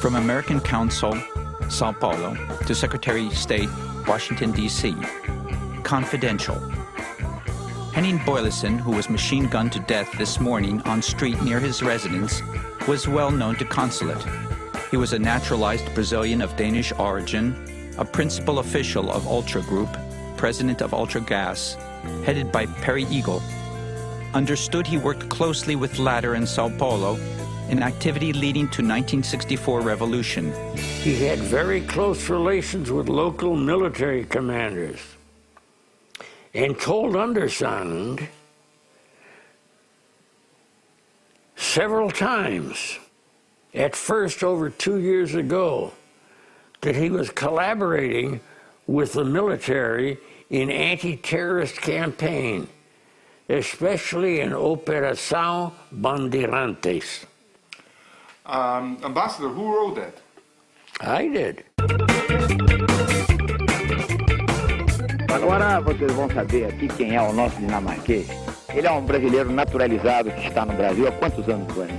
From American Council, Sao Paulo, to Secretary of State, Washington, D.C. Confidential. Henning Boyleson, who was machine-gunned to death this morning on street near his residence, was well known to consulate. He was a naturalized Brazilian of Danish origin, a principal official of Ultra Group, president of Ultra Gas, headed by Perry Eagle. Understood he worked closely with latter in Sao Paulo, an activity leading to 1964 revolution. He had very close relations with local military commanders and told Undersigned several times, at first over 2 years ago, that he was collaborating with the military in anti-terrorist campaign, especially in Operação Bandeirantes. Ambassador, who wrote that? I did. Agora vocês vão saber aqui quem é o nosso dinamarquês. Ele é um brasileiro naturalizado que está no Brasil há quantos anos, Tony?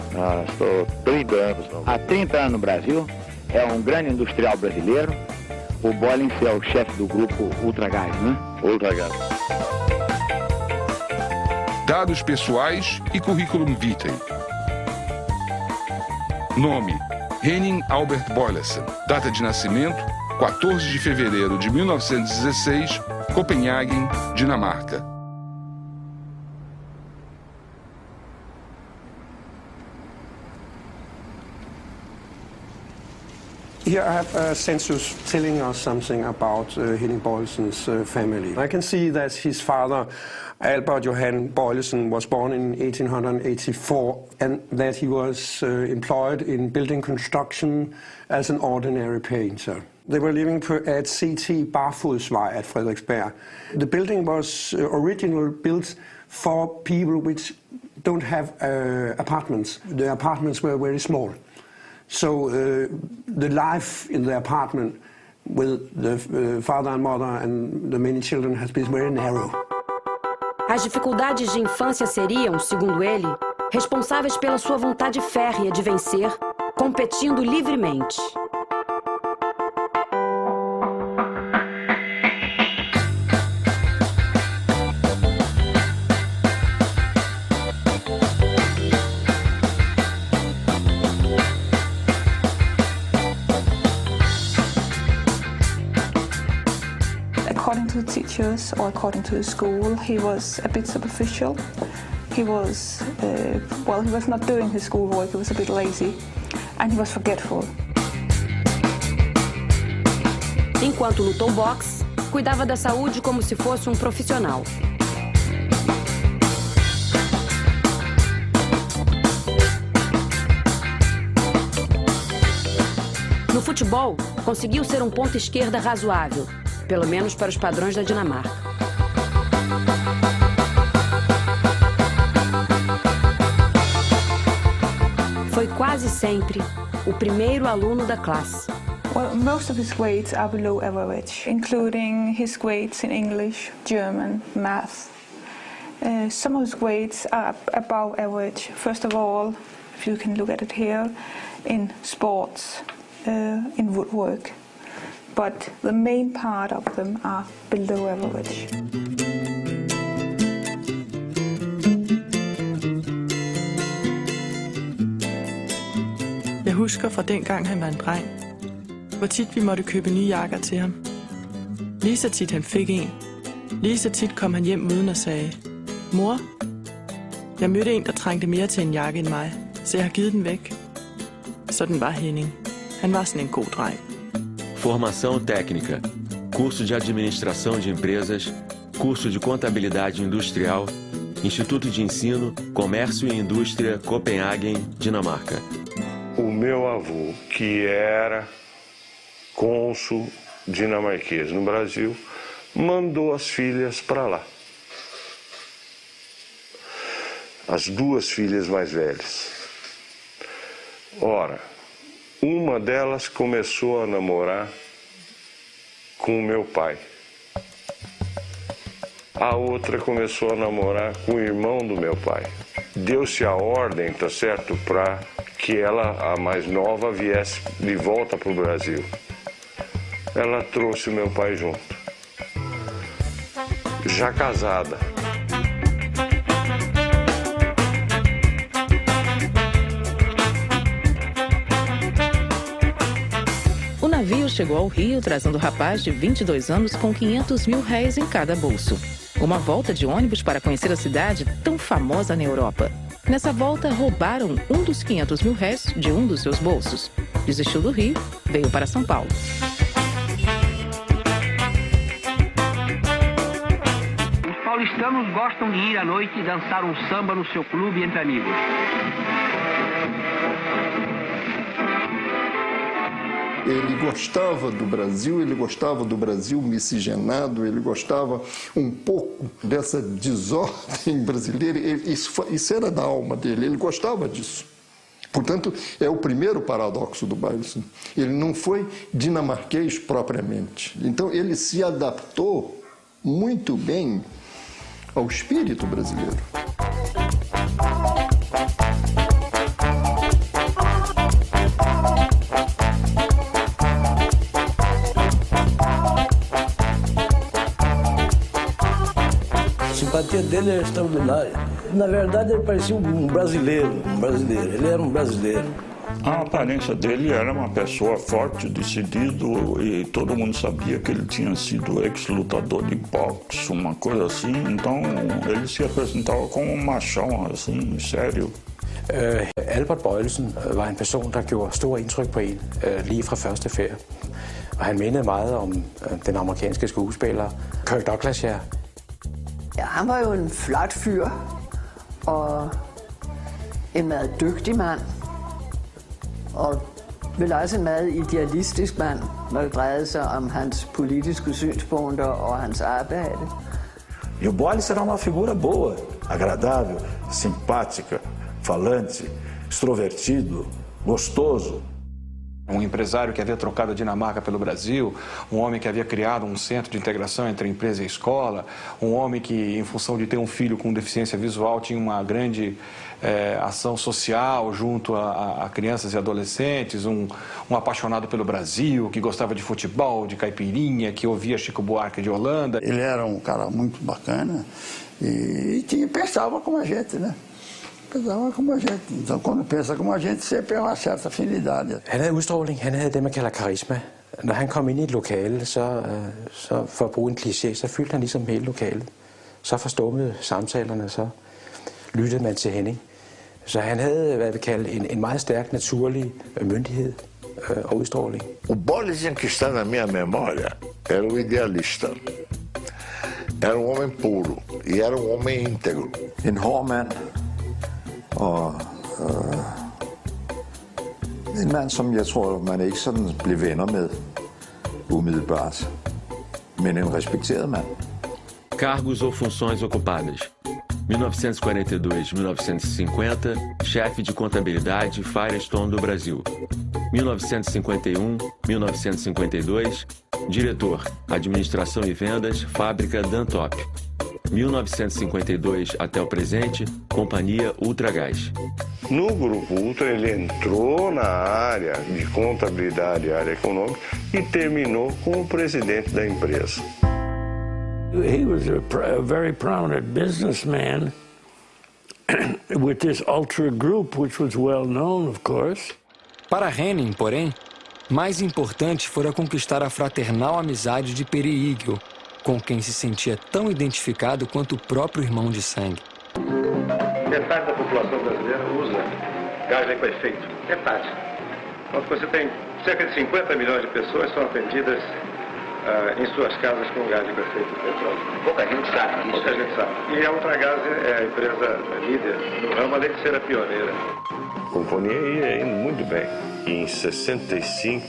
Estou 30 anos. Há 30 anos no Brasil. É um grande industrial brasileiro. O Bollins é o chefe do grupo Ultragás, né? Ultragás. Dados pessoais e currículum vitae. Nome: Henning Albert Boyleson. Data de nascimento: 14 de fevereiro de 1916, Copenhague, Dinamarca. Here I have a census telling us something about Henning Boyleson's family. I can see that his father, Albert Johan Boylesen, was born in 1884 and that he was employed in building construction as an ordinary painter. They were living at CT Barfodsvej at Frederiksberg. The building was originally built for people which don't have apartments. The apartments were very small. So the life in the apartment with the father and mother and the many children has been very narrow. As dificuldades de infância seriam, segundo ele, responsáveis pela sua vontade férrea de vencer, competindo livremente. According to the teachers or according to the school, he was a bit superficial. He was, he was not doing his schoolwork, he was a bit lazy, and he was forgetful. Enquanto lutou boxe, cuidava da saúde como se fosse um profissional. No futebol, conseguiu ser um ponta esquerda razoável, pelo menos para os padrões da Dinamarca. Foi quase sempre o primeiro aluno da classe. Well, most of his grades are below average, including his grades in English, German, math. Some of his grades are above average. First of all, if you can look at it here, in sports, in woodwork. But the main part of them are below average. Jeg husker fra dengang han var en dreng, hvor tit vi måtte købe nye jakker til ham. Lige så tit han fik en. Lige så tit kom han hjem uden og sagde: Mor, jeg mødte en, der trængte mere til en jakke end mig, så jeg har givet den væk. Sådan var Henning. Han var sådan en god dreng. Formação técnica, curso de administração de empresas, curso de contabilidade industrial, Instituto de Ensino, Comércio e Indústria, Copenhagen, Dinamarca. O meu avô, que era cônsul dinamarquês no Brasil, mandou as filhas para lá. As duas filhas mais velhas. Ora, uma delas começou a namorar com o meu pai. A outra começou a namorar com o irmão do meu pai. deu-se a ordem, tá certo, para que ela, a mais nova, viesse de volta para o Brasil. Ela trouxe o meu pai junto, já casada. O navio chegou ao Rio trazendo o rapaz de 22 anos com 500 mil réis em cada bolso. Uma volta de ônibus para conhecer a cidade tão famosa na Europa. Nessa volta, roubaram um dos 500 mil réis de um dos seus bolsos. Desistiu do Rio, veio para São Paulo. Os paulistanos gostam de ir à noite e dançar um samba no seu clube entre amigos. Ele gostava do Brasil miscigenado, ele gostava um pouco dessa desordem brasileira, isso era da alma dele, ele gostava disso. Portanto, é o primeiro paradoxo do Boyleson. Ele não foi dinamarquês propriamente. Então, ele se adaptou muito bem ao espírito brasileiro. A simpatia dele era extraordinária. Na verdade, ele parecia um brasileiro. Ele era um brasileiro. A aparência dele era uma pessoa forte, decidido, e todo mundo sabia que ele tinha sido ex-lutador de boxe, uma coisa assim. Então, ele se apresentava como um machão, assim, sério. Albert Boyleson var en person, der gjorde stor indtryk på en, lige fra første færd. Og han mindede meget om den amerikanske skuespiller Kirk Douglas, ja. Ja, han var jo en flot fyr, og en meget dygtig mand, og vel også en meget idealistisk mand, når det drejede sig om hans politiske synspunkter og hans arbejde. E o Boyleson era uma figura boa, agradável, simpática, falante, extrovertido, gostoso. Um empresário que havia trocado a Dinamarca pelo Brasil, um homem que havia criado um centro de integração entre a empresa e a escola, um homem que, em função de ter um filho com deficiência visual, tinha uma grande ação social junto a crianças e adolescentes, um apaixonado pelo Brasil, que gostava de futebol, de caipirinha, que ouvia Chico Buarque de Holanda. Ele era um cara muito bacana e pensava como a gente, né? Pensava como a gente. Então, quando pensa como a gente, sempre é uma certa afinidade. Han havde udstråling, han havde det, man kalder karisma. Når han kom ind i et lokale, så for at bruge en kliché, så fyldte han ligesom hele lokalet. Så forstummede samtalerne, så lyttede man til Henning. Så han havde, hvad vi kalder, en meget stærk naturlig myndighed og udstråling. O Boyleson que está na minha memória era o idealista. Era um homem puro e era um homem íntegro. En hård mand. Og en mand, som jeg tror, man ikke sådan blev venner med umiddelbart, men en respekteret mand. Cargos ou funções ocupadas. 1942-1950, chefe de contabilidade Firestone do Brasil. 1951-1952, diretor, administração e vendas, fábrica Dantop. 1952 até o presente, Companhia Ultragás. No Grupo Ultra, ele entrou na área de contabilidade e área econômica e terminou como presidente da empresa. He was a very prominent businessman with this Ultra Group, which was well known, of course. Para Henning, porém, mais importante fora conquistar a fraternal amizade de Peri Igel, com quem se sentia tão identificado quanto o próprio irmão de sangue. Metade da população brasileira usa gás de efeito. Metade. Quando você tem cerca de 50 milhões de pessoas são atendidas em suas casas com gás de efeito de petróleo. Pouca gente sabe. Pouca gente sabe. E a Ultragaz é a empresa líder no ramo, além de ser a pioneira. A companhia ia indo muito bem. E em 65,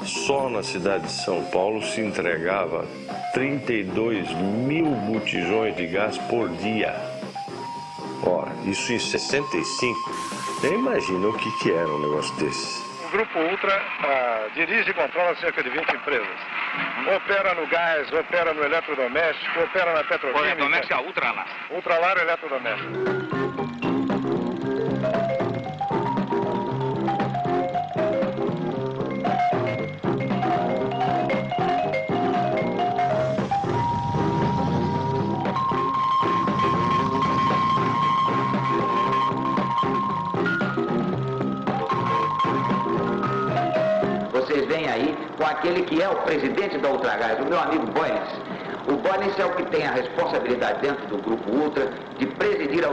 só na cidade de São Paulo se entregava 32 mil botijões de gás por dia. Ora, isso em 65. Nem imagina o que era um negócio desse. O Grupo Ultra dirige e controla cerca de 20 empresas. Opera no gás, opera no eletrodoméstico, opera na petroquímica. Eletrodoméstico é a Ultralar. Ultralar Eletrodoméstico. vocês vêm aí com aquele que é o presidente da Ultragás, o meu amigo Boynes. O Boynes é o que tem a responsabilidade dentro do Grupo Ultra de presidir a...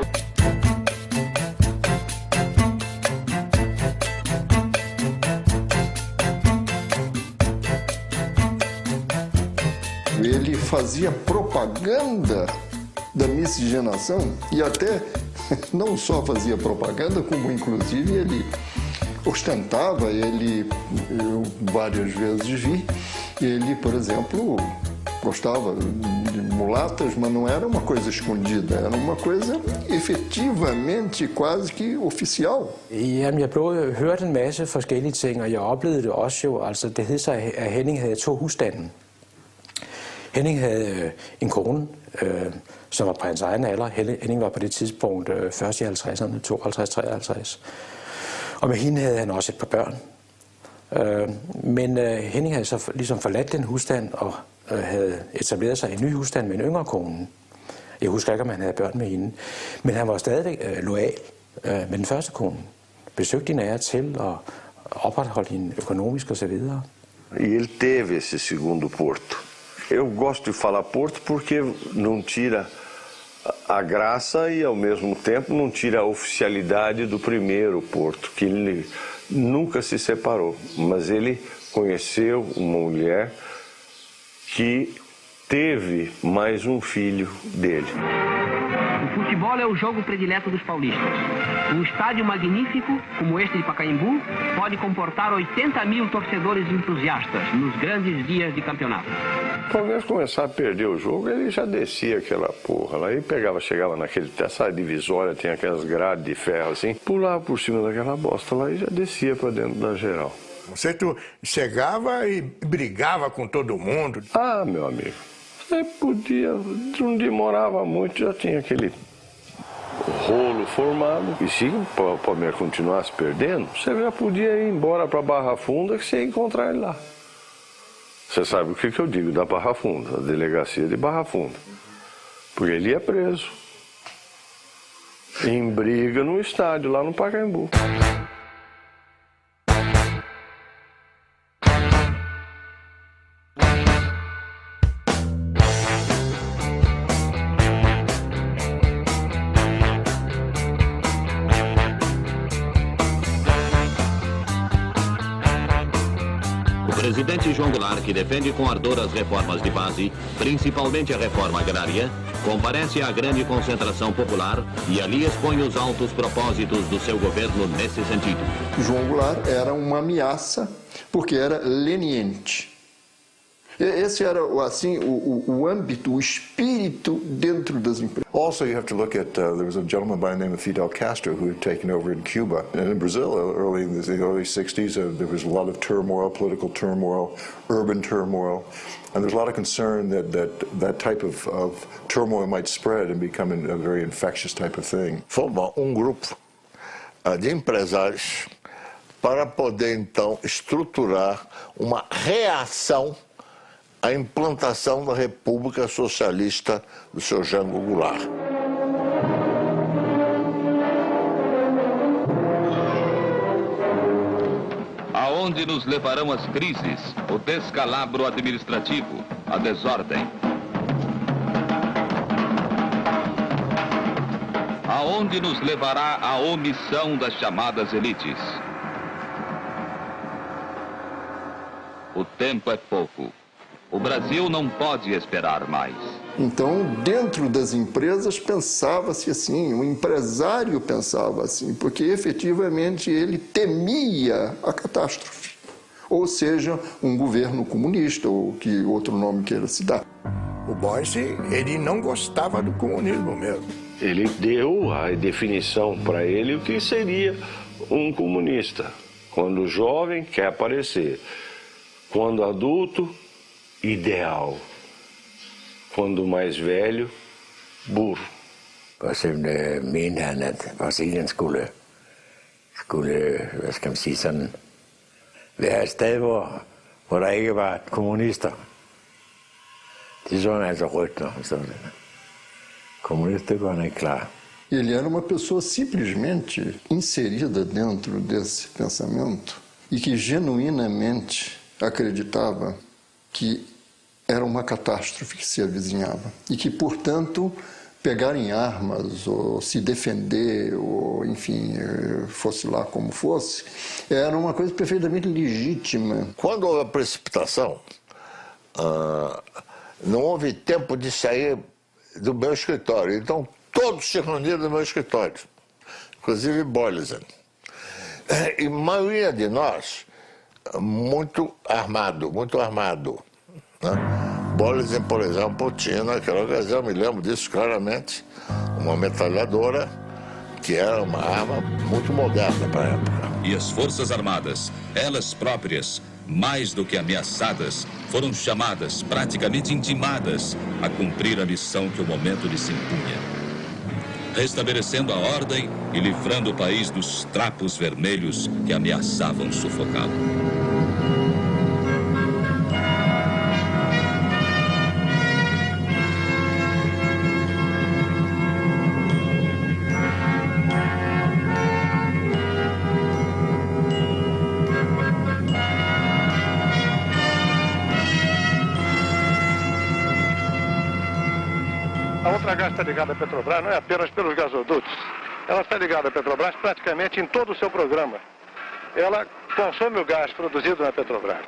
Ele fazia propaganda da miscigenação e até não só fazia propaganda, como inclusive ele ostentava, eu várias vezes vi, ele, por exemplo, gostava de mulatas, mas não era uma coisa escondida, era uma coisa efetivamente quase que oficial. Jamen, jeg blev hørt en masse forskellige ting, og jeg oplevede det også jo. Altså, det hed sig, at Henning havde 2 husstande. Henning havde en kone, som var på hans egen alder. Henning var på det tidspunkt først i 50'erne, 52-53. Og med hende havde han også et par børn. Men Henning havde så ligesom forladt den husstand og havde etableret sig i en ny husstand med en yngre kone. Jeg husker ikke, om han havde børn med hende. Men han var stadigvæk loyal med den første kone. Besøgte hende af og til og opretholdt hende økonomisk osv. E ele teve esse segundo Porto. Eu gosto de falar Porto porque não tira a graça e, ao mesmo tempo, não tira a oficialidade do primeiro Porto, que ele nunca se separou. Mas ele conheceu uma mulher que teve mais um filho dele. O futebol é o jogo predileto dos paulistas. Um estádio magnífico, como este de Pacaembu, pode comportar 80.000 torcedores entusiastas nos grandes dias de campeonato. Talvez começar a perder o jogo, ele já descia aquela porra lá e chegava essa divisória, tem aquelas grades de ferro assim, pulava por cima daquela bosta lá e já descia para dentro da geral. Você chegava e brigava com todo mundo? Ah, meu amigo, você podia, não demorava muito, já tinha aquele rolo formado. E se o Palmeiras continuasse perdendo, você já podia ir embora para Barra Funda que você ia encontrar ele lá. Você sabe o que eu digo da Barra Funda, a delegacia de Barra Funda. Porque ele ia preso. Em briga no estádio, lá no Pacaembu. O presidente João Goulart, que defende com ardor as reformas de base, principalmente a reforma agrária, comparece à grande concentração popular e ali expõe os altos propósitos do seu governo nesse sentido. João Goulart era uma ameaça porque era leniente. Esse era assim o âmbito, o espírito dentro das empresas. Also, you have to look at there was a gentleman by the name of Fidel Castro who had taken over in Cuba, and in Brazil, early in the early '60s, there was a lot of turmoil, political turmoil, urban turmoil, and there's a lot of concern that type of turmoil might spread and become a very infectious type of thing. Formou grupo de empresários para poder então estruturar uma reação a implantação da República Socialista do seu Jango Goulart. Aonde nos levarão as crises, o descalabro administrativo, a desordem? Aonde nos levará a omissão das chamadas elites? O tempo é pouco. O Brasil não pode esperar mais. Então, dentro das empresas, pensava-se assim, o empresário pensava assim, porque efetivamente ele temia a catástrofe. Ou seja, um governo comunista, ou que outro nome queira se dar. O Boyce, ele não gostava do comunismo mesmo. Ele deu a definição para ele o que seria um comunista. Quando jovem, quer aparecer. Quando adulto, ideal. Quando mais velho, burro. Og så mente han, at Brasilien skulle, hvad skal man sige, sådan, være et sted, hvor der ikke var kommunister. Det så han altså rødt, når han stod der. Comunista var han ikke klar. Ele era uma pessoa simplesmente inserida dentro desse pensamento e que genuinamente acreditava que era uma catástrofe que se avizinhava e que, portanto, pegar em armas ou se defender ou, enfim, fosse lá como fosse, era uma coisa perfeitamente legítima. Quando houve a precipitação, não houve tempo de sair do meu escritório. Então, todos se reuniram no meu escritório, inclusive Boyleson. E a maioria de nós, muito armado, né? Boyleson, por exemplo, tinha naquela ocasião, me lembro disso claramente, uma metralhadora que era uma arma muito moderna para a época. E as Forças Armadas, elas próprias, mais do que ameaçadas, foram chamadas, praticamente intimadas, a cumprir a missão que o momento lhes impunha. Restabelecendo a ordem e livrando o país dos trapos vermelhos que ameaçavam sufocá-lo. A Ultragaz está ligada à Petrobras não é apenas pelos gasodutos. Ela está ligada à Petrobras praticamente em todo o seu programa. Ela consome o gás produzido na Petrobras.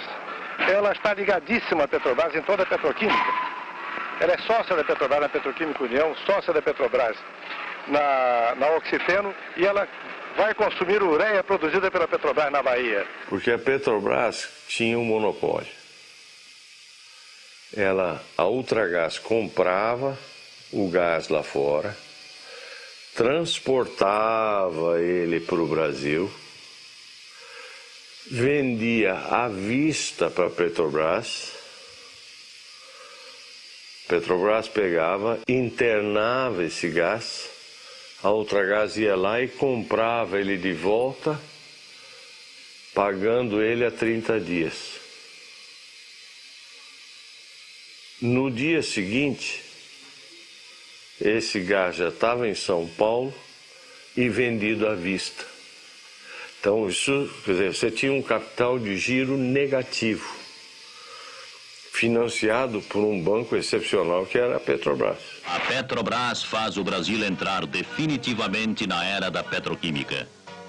Ela está ligadíssima à Petrobras em toda a petroquímica. Ela é sócia da Petrobras na Petroquímica União, sócia da Petrobras na Oxiteno, e ela vai consumir ureia produzida pela Petrobras na Bahia. Porque a Petrobras tinha um monopólio. A Ultragaz comprava o gás lá fora, transportava ele para o Brasil, vendia à vista para a Petrobras. Petrobras pegava, internava esse gás, a Ultragaz ia lá e comprava ele de volta, pagando ele a 30 dias. No dia seguinte, esse gás já estava em São Paulo e vendido à vista. Então, isso, quer dizer, você tinha um capital de giro negativo, financiado por um banco excepcional que era a Petrobras. A Petrobras faz o Brasil entrar definitivamente na era da petroquímica.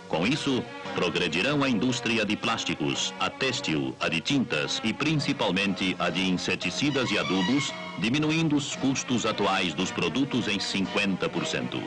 Com isso, progredirão a indústria de plásticos, a têxtil, a de tintas e principalmente a de inseticidas e adubos, diminuindo os custos atuais dos produtos em 50%.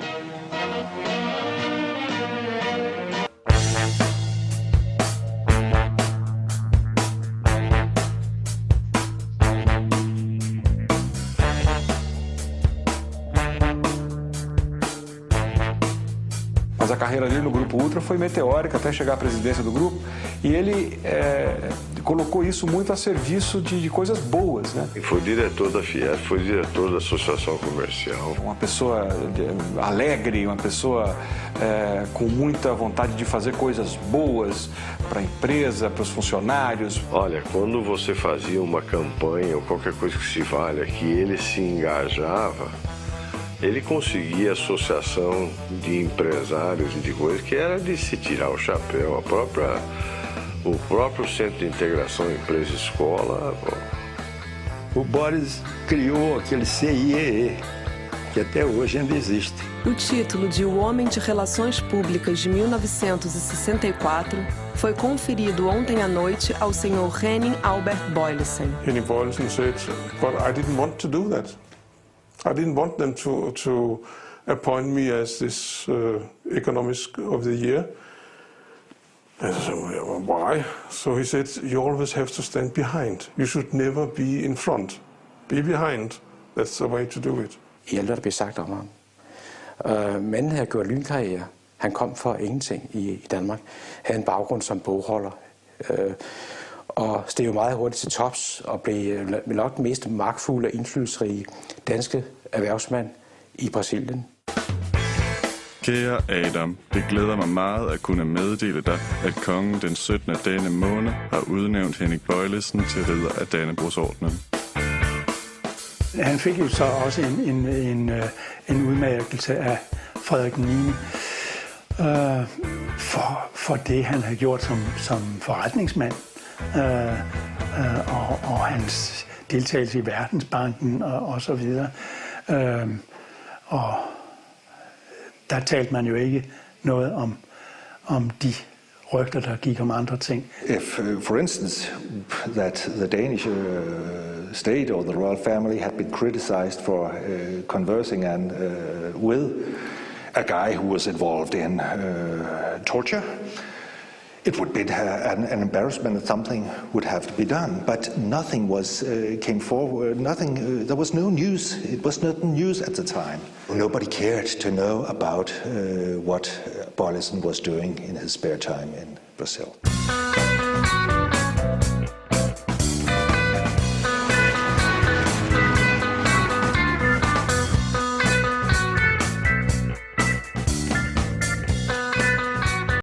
Mas a carreira dele no Grupo Ultra foi meteórica até chegar à presidência do grupo, e ele colocou isso muito a serviço de coisas boas, né? Foi diretor da Fiesp, foi diretor da Associação Comercial. Uma pessoa alegre, uma pessoa com muita vontade de fazer coisas boas para a empresa, para os funcionários. Olha, quando você fazia uma campanha ou qualquer coisa que se valha, que ele se engajava, ele conseguia associação de empresários e de coisas que era de se tirar o chapéu. O próprio Centro de Integração Empresa-Escola. O Boris criou aquele CIEE, que até hoje ainda existe. O título de O Homem de Relações Públicas de 1964 foi conferido ontem à noite ao senhor Henning Albert Boyleson. Henning Boyleson said, but I didn't want to do that. I didn't want them to appoint me as this economist of the year. And I said, well, why? So he said, you always have to stand behind. You should never be in front. Be behind. That's the way to do it. I alt, hvad der blev sagt om ham. Manden havde gjort lynkarriere. Han kom for ingenting i Danmark. Havde en baggrund som bogholder. Og steg jo meget hurtigt til tops og blev nok den mest magtfulde og indflydelsesrige danske erhvervsmand i Brasilien. Kære Adam, det glæder mig meget at kunne meddele dig, at kongen den 17. af denne måned har udnævnt Henning Boyleson til ridder af Dannebrogsordenen. Han fik jo så også en udmærkelse af Frederik 9. for det, han havde gjort som forretningsmand, og hans deltagelse i Verdensbanken og så videre. Og der talte man jo ikke noget om de rygter, der gik om andre ting. If, for instance, that the Danish state or the royal family had been criticized for conversing with a guy who was involved in torture, it would be an embarrassment and something would have to be done. But nothing came forward. There was no news. It was not news at the time. Nobody cared to know about what Bojlesen was doing in his spare time in Brazil.